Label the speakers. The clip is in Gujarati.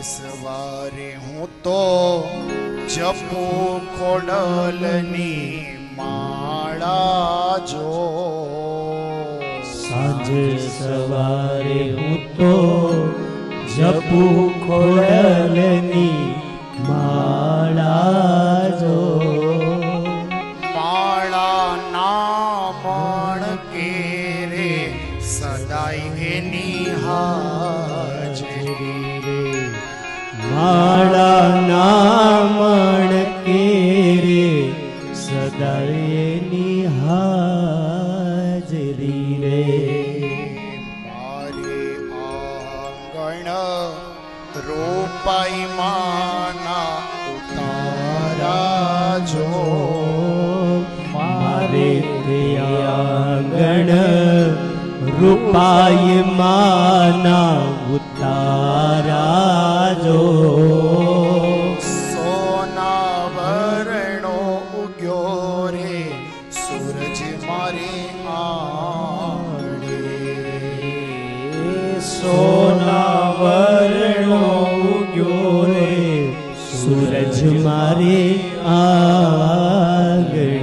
Speaker 1: સવારે હું તો જપું ખોડલની માળા જો,
Speaker 2: સાંજે સવારે હું તો જપું ખોડલની માળા જો,
Speaker 1: માળા નામણ કે રે સદાય એની હાજરી રે,
Speaker 2: માળા નામણ કે રે સદાય એની હાજરી રે,
Speaker 1: મારે આંગણ રૂપાઈ માના ઉતારા જો,
Speaker 2: મારે તે આંગણ રૂપાય માના ઉતારા જો,
Speaker 1: સોના વર્ણો ઉગ્યો રે સૂરજ મારે આડે,
Speaker 2: સોના વર્ણો ઉગ્યો રે સૂરજ મારે આગળ